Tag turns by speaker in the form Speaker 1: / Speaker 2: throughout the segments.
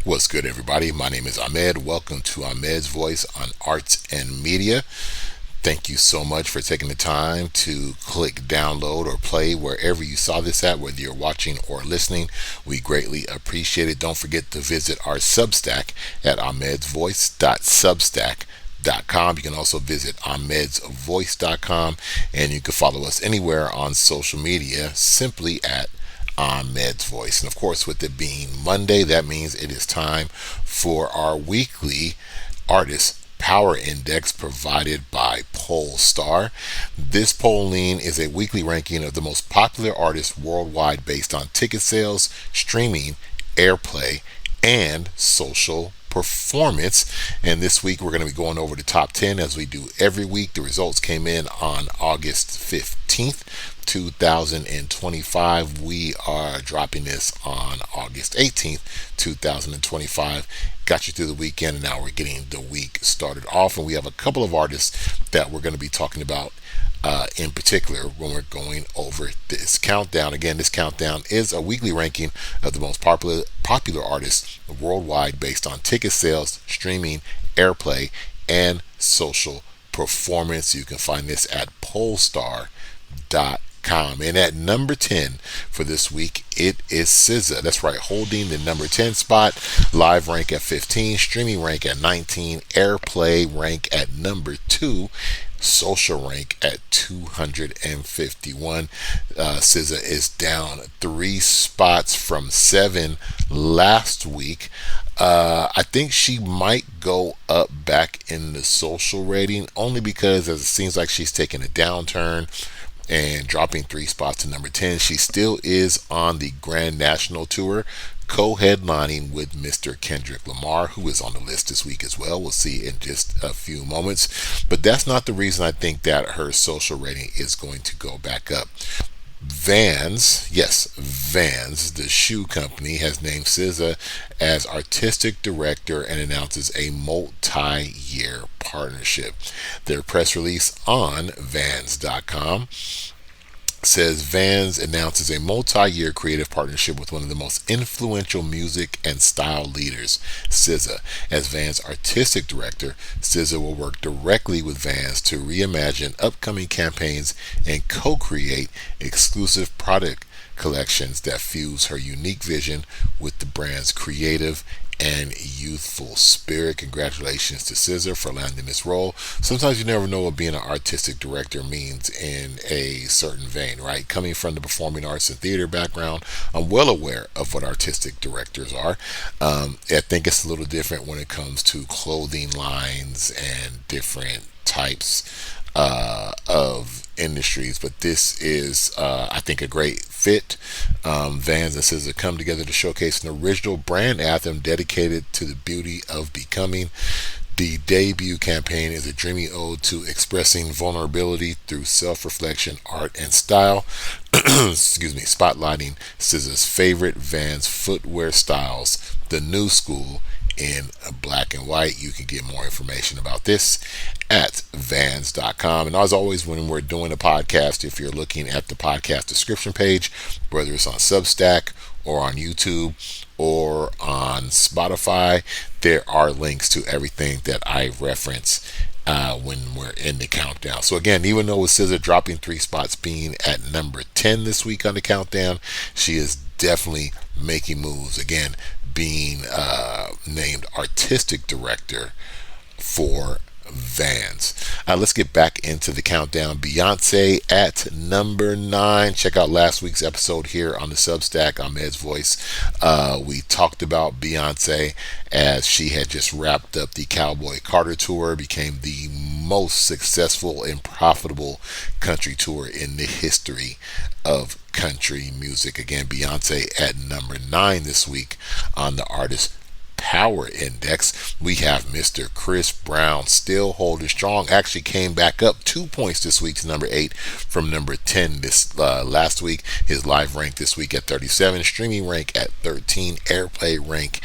Speaker 1: What's good, everybody? My name is Ahmed. Welcome to Ahmed's Voice on Arts and Media. Thank you so much for taking the time to click download or play wherever you saw this at, whether you're watching or listening. We greatly appreciate it. Don't forget to visit our Substack at ahmedsvoice.substack.com. You can also visit ahmedsvoice.com, and you can follow us anywhere on social media simply at Ahmed's Voice. And of course, with it being Monday, that means it is time for our weekly artist Power Index provided by Pollstar. This polling is a weekly ranking of the most popular artists worldwide based on ticket sales, streaming, airplay, and social performance. And this week we're going to be going over the top 10 as we do every week. The results came in on August 15th, 2025. We are dropping this on August 18th, 2025. Got you through the weekend, and now we're getting the week started off. And we have a couple of artists that we're going to be talking about in particular when we're going over this countdown. Again, this countdown is a weekly ranking of the most popular artists worldwide based on ticket sales, streaming, airplay, and social performance. You can find this at Pollstar.com. And at number 10 for this week, it is SZA. That's right, holding the number 10 spot. Live rank at 15, streaming rank at 19, airplay rank at number 2, social rank at 251. SZA is down 3 spots from 7 last week. I think she might go up back in the social rating only because as it seems like she's taking a downturn and dropping 3 spots to number 10. She still is on the Grand National Tour, co-headlining with Mr. Kendrick Lamar, who is on the list this week as well. We'll see in just a few moments. But that's not the reason I think that her social rating is going to go back up. Vans, the shoe company, has named SZA as artistic director and announces a multi-year partnership. Their press release on Vans.com says Vans announces a multi-year creative partnership with one of the most influential music and style leaders, SZA. As Vans artistic director, SZA will work directly with Vans to reimagine upcoming campaigns and co-create exclusive product collections that fuse her unique vision with the brand's creative and youthful spirit. Congratulations to SZA for landing this role. Sometimes you never know what being an artistic director means in a certain vein, right? Coming from the performing arts and theater background, I'm well aware of what artistic directors are. I think it's a little different when it comes to clothing lines and different types of industries, but this is I think a great fit. Vans and SZA come together to showcase an original brand anthem dedicated to the beauty of becoming. The debut campaign is a dreamy ode to expressing vulnerability through self-reflection, art, and style. Excuse me, spotlighting SZA's favorite Vans footwear styles, the new school in black and white. You can get more information about this at Vans.com. And as always, when we're doing a podcast, if you're looking at the podcast description page, whether it's on Substack or on YouTube or on Spotify, there are links to everything that I reference when we're in the countdown. So again, even though with SZA dropping 3 spots, being at number 10 this week on the countdown, she is definitely making moves. Again, being named artistic director for Vans. Let's get back into the countdown. Beyonce at number 9. Check out last week's episode here on the Substack, Ahmed's Voice. We talked about Beyonce as she had just wrapped up the Cowboy Carter tour, became the most successful and profitable country tour in the history of country music. Again, Beyonce at number 9 this week on the artist Power Index. We have Mr. Chris Brown still holding strong. Actually came back up 2 points this week to number 8 from number 10 this last week. His live rank this week at 37, streaming rank at 13, airplay rank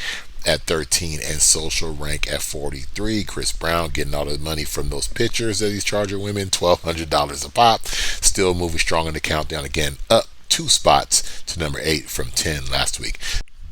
Speaker 1: at 13, and social rank at 43. Chris Brown getting all the money from those pictures that he's charging women, $1,200 a pop. Still moving strong in the countdown. Again, up 2 spots to number 8 from 10 last week.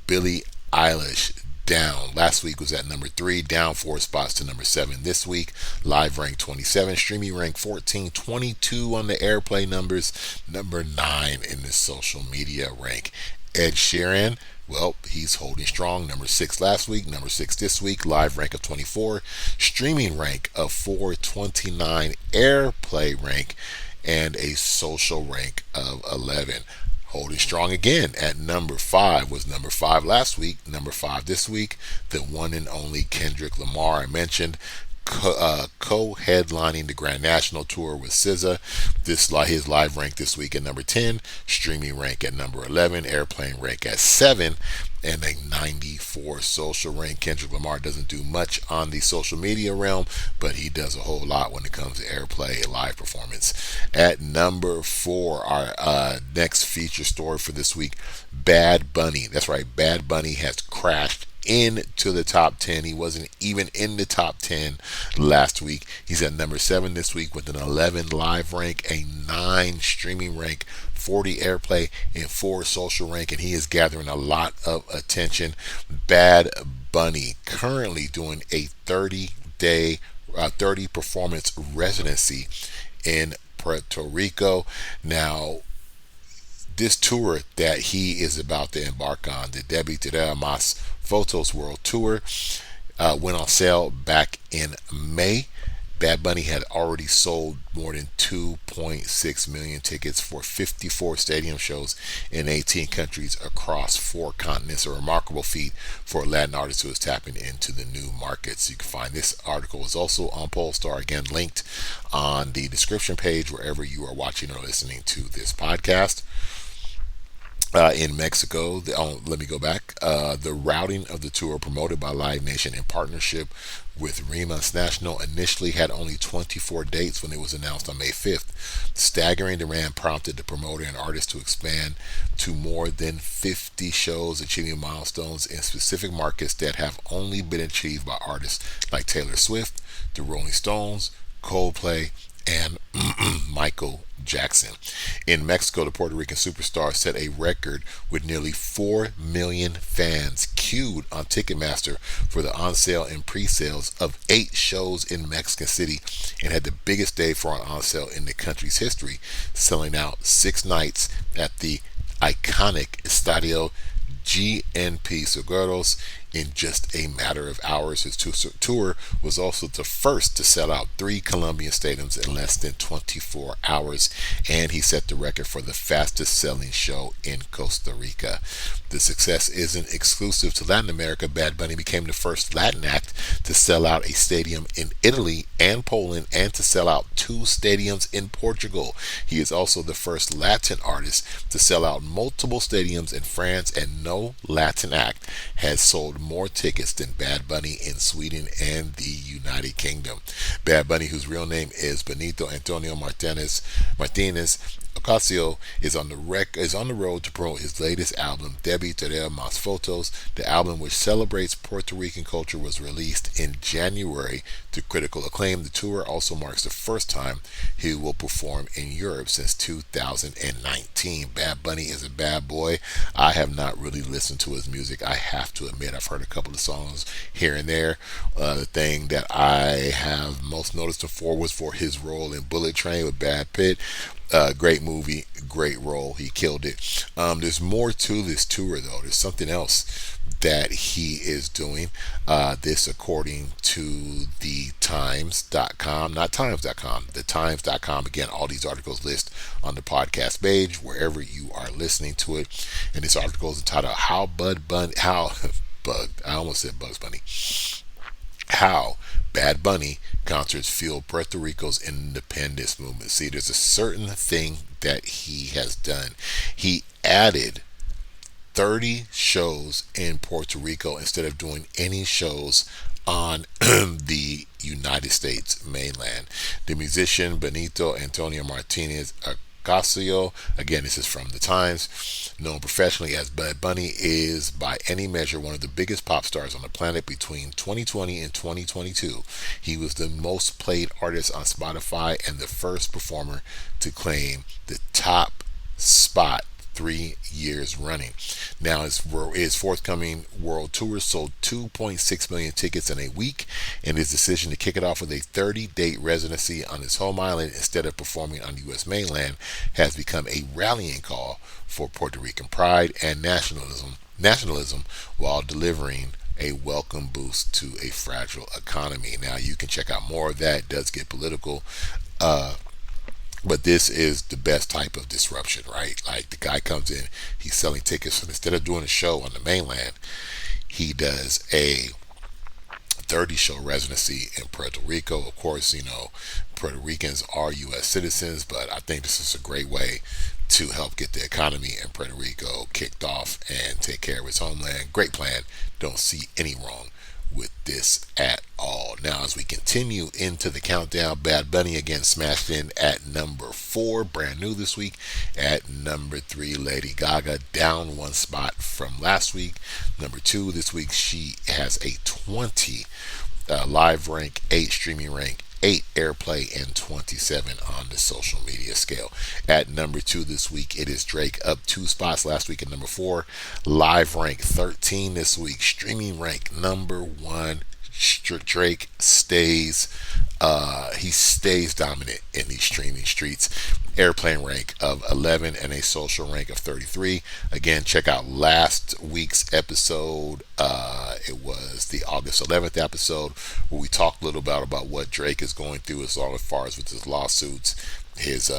Speaker 1: Billie Eilish down. Last week was at number 3, down 4 spots to number 7 this week. Live rank 27, streaming rank 14, 22 on the airplay numbers, number 9 in the social media rank. Ed Sheeran, well, he's holding strong. Number 6 last week, number 6 this week. Live rank of 24, streaming rank of 429, airplay rank, and a social rank of 11. Holding strong again at number 5, was number 5 last week, number 5 this week. The one and only Kendrick Lamar, I mentioned, co-headlining the Grand National Tour with SZA. His live rank this week at number 10, streaming rank at number 11, airplane rank at 7, and a 94 social rank. Kendrick Lamar doesn't do much on the social media realm, but he does a whole lot when it comes to airplay and live performance. At number 4, our next feature story for this week, Bad Bunny. That's right, Bad Bunny has crashed into the top 10. He wasn't even in the top 10 last week. He's at number 7 this week with an 11 live rank, a 9 streaming rank, 40 airplay, and 4 social rank, and he is gathering a lot of attention. Bad Bunny currently doing a 30-day 30 performance residency in Puerto Rico. Now, this tour that he is about to embark on, the Debbie Terrell Mas Photos World Tour, went on sale back in May. Bad Bunny had already sold more than 2.6 million tickets for 54 stadium shows in 18 countries across 4 continents, a remarkable feat for a Latin artist who is tapping into the new markets. You can find this article is also on Pollstar, again linked on the description page wherever you are watching or listening to this podcast. In Mexico, let me go back. The routing of the tour, promoted by Live Nation in partnership with Rimas National, initially had only 24 dates when it was announced on May 5th. Staggering demand prompted the promoter and artist to expand to more than 50 shows, achieving milestones in specific markets that have only been achieved by artists like Taylor Swift, the Rolling Stones, Coldplay, and Michael Jackson. In Mexico, the Puerto Rican superstar set a record with nearly 4 million fans queued on Ticketmaster for the on-sale and pre-sales of 8 shows in Mexican City, and had the biggest day for an on-sale in the country's history, selling out 6 nights at the iconic Estadio GNP Seguros in just a matter of hours. His tour was also the first to sell out 3 Colombian stadiums in less than 24 hours, and he set the record for the fastest selling show in Costa Rica. The success isn't exclusive to Latin America. Bad Bunny became the first Latin act to sell out a stadium in Italy and Poland, and to sell out 2 stadiums in Portugal. He is also the first Latin artist to sell out multiple stadiums in France, and no Latin act has sold more tickets than Bad Bunny in Sweden and the United Kingdom. Bad Bunny, whose real name is Benito Antonio Martinez Ocasio, is on the road to promote his latest album, Debbie Terrell Mas Fotos. The album, which celebrates Puerto Rican culture, was released in January to critical acclaim. The tour also marks the first time he will perform in Europe since 2019. Bad Bunny is a bad boy. I have not really listened to his music, I have to admit. I've heard a couple of songs here and there. The thing that I have most noticed him for was for his role in Bullet Train with Brad Pitt. Great movie, great role. He killed it. There's more to this tour, though. There's something else that he is doing. This, according to the Times.com, not Times.com, the Times.com. Again, all these articles list on the podcast page wherever you are listening to it. And this article is entitled "How I almost said Bugs Bunny. How Bad Bunny concerts fuel Puerto Rico's independence movement." See, there's a certain thing that he has done. He added 30 shows in Puerto Rico instead of doing any shows on the United States mainland. The musician Benito Antonio Martinez Ocasio, again, this is from the Times, known professionally as Bad Bunny, is by any measure one of the biggest pop stars on the planet. Between 2020 and 2022, he was the most played artist on Spotify and the first performer to claim the top spot 3 years running. Now, his forthcoming world tour sold 2.6 million tickets in a week, and his decision to kick it off with a 30-date residency on his home island instead of performing on the U.S. mainland has become a rallying call for Puerto Rican pride and nationalism while delivering a welcome boost to a fragile economy. Now, you can check out more of that. It does get political. Uh, but this is the best type of disruption, right? Like, the guy comes in, he's selling tickets, and instead of doing a show on the mainland, he does a 30 show residency in Puerto Rico. Of course, Puerto Ricans are U.S. citizens, but I think this is a great way to help get the economy in Puerto Rico kicked off and take care of its homeland. Great plan. Don't see any wrong with this at all. Now, as we continue into the countdown, Bad Bunny again smashed in at number 4, brand new this week. At number 3, Lady Gaga, down 1 spot from last week. Number 2 this week, she has a 20 live rank, 8 streaming rank, 8 airplay, and 27 on the social media scale. At number 2 this week, it is Drake, up 2 spots last week at number 4. Live rank 13 this week. Streaming rank number 1. Drake stays he stays dominant in these streaming streets. Airplane rank of 11 and a social rank of 33. Again, check out last week's episode. It was the August 11th episode where we talked a little about what Drake is going through as far as with his lawsuits, his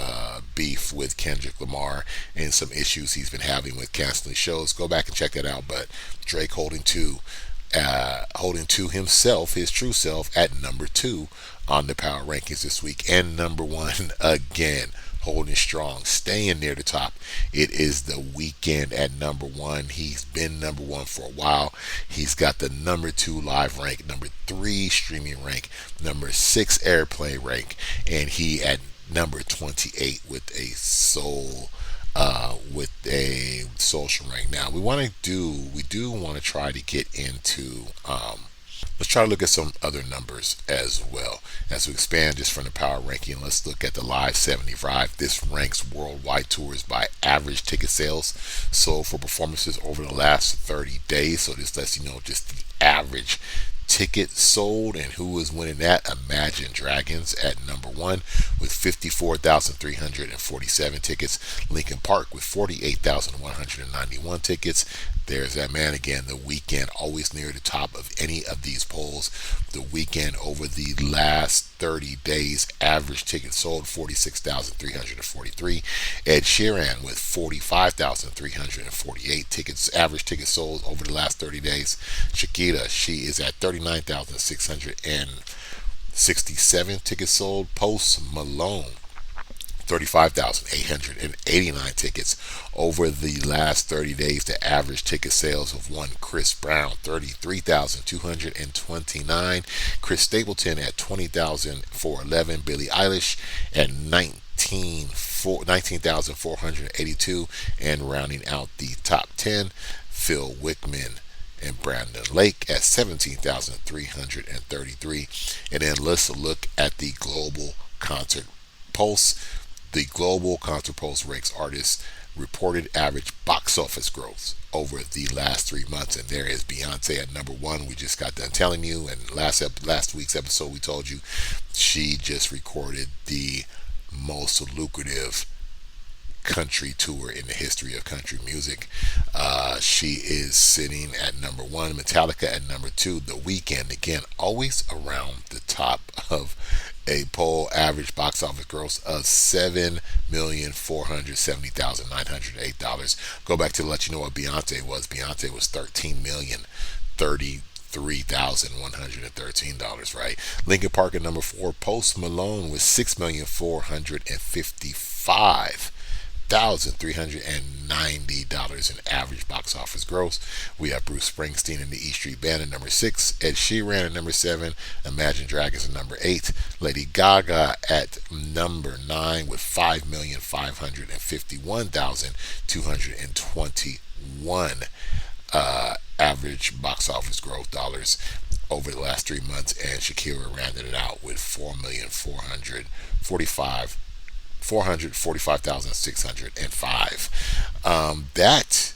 Speaker 1: beef with Kendrick Lamar, and some issues he's been having with canceling shows. Go back and check that out. But Drake holding to himself, his true self, at number 2 on the power rankings this week, and number 1 again, holding strong, staying near the top. It is The Weeknd at number 1. He's been number 1 for a while. He's got the number 2 live rank, number 3 streaming rank, number 6 airplay rank, and he at number 28 with a social rank. Now, we do want to try to get into let's try to look at some other numbers as well as we expand just from the power ranking. Let's look at the Live 75. This ranks worldwide tours by average ticket sales sold for performances over the last 30 days. So this lets you know just the average ticket sold and who is winning that. Imagine Dragons at number 1 with 54,347 tickets. Linkin Park with 48,191 tickets. There's that man again, The Weeknd, always near the top of any of these polls. The Weeknd over the last 30 days, average tickets sold 46,343. Ed Sheeran with 45,348 tickets, average tickets sold over the last 30 days. Shakira, she is at 39,667 tickets sold. Post Malone, 35,889 tickets over the last 30 days. The average ticket sales of one. Chris Brown, 33,229. Chris Stapleton at 20,411. Billie Eilish at 19,482. And rounding out the top 10, Phil Wickman and Brandon Lake at 17,333. And then let's look at the global concert pulse. The global concert pulse ranks artists' reported average box office growth over the last 3 months, and there is Beyonce at number 1. We just got done telling you, and last week's episode we told you she just recorded the most lucrative country tour in the history of country music. She is sitting at number 1. Metallica at number 2. The Weeknd, again, always around the top of a poll. Average box office gross of $7,470,908. Go back to let you know what Beyonce was. Beyonce was $13,033,113, right? Linkin Park at number 4. Post Malone with $6,455,390 in average box office gross. We have Bruce Springsteen and the E Street Band at number 6. Ed Sheeran at number 7. Imagine Dragons at number 8. Lady Gaga at number 9 with 5,551,221 average box office growth dollars over the last 3 months. And Shakira rounded it out with 4,445,000 445,605. That,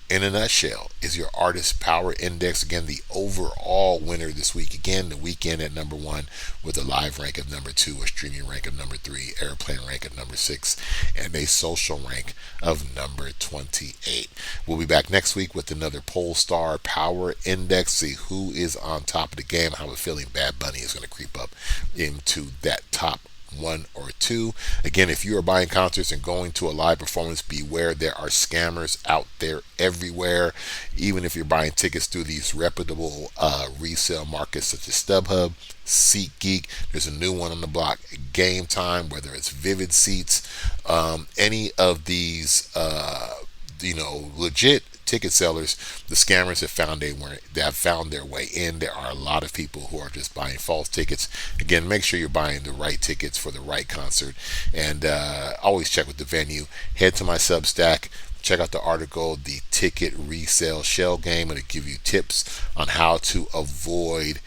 Speaker 1: in a nutshell, is your artist power index. Again, the overall winner this week. Again, the weekend at number one with a live rank of number two, a streaming rank of number three, airplane rank of number six, and a social rank of number 28. We'll be back next week with another Pollstar power index. See who is on top of the game. I have a feeling Bad Bunny is going to creep up into that top one or two. Again, if you are buying concerts and going to a live performance, beware, there are scammers out there everywhere. Even if you're buying tickets through these reputable resale markets such as StubHub, SeatGeek, there's a new one on the block, Game Time, whether it's Vivid Seats, any of these legit ticket sellers, the scammers have found their way in. There are a lot of people who are just buying false tickets. Again, make sure you're buying the right tickets for the right concert, and always check with the venue. Head to my Substack, check out the article, The Ticket Resale Shell Game. It'll give you tips on how to avoid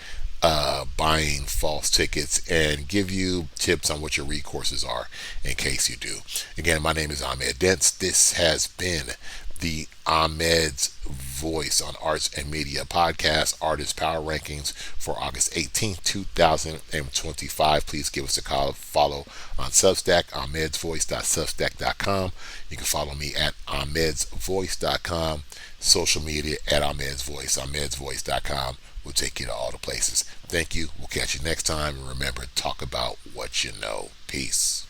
Speaker 1: buying false tickets and give you tips on what your recourses are in case you do. Again, my name is Ahmed Dents. This has been the Ahmed's Voice on Arts and Media podcast, Artist Power Rankings for August 18th, 2025. Please give us a follow on Substack, ahmedsvoice.substack.com. You can follow me at ahmedsvoice.com, social media at Ahmed's Voice, ahmedsvoice.com. We'll take you to all the places. Thank you. We'll catch you next time. And remember, talk about what you know. Peace.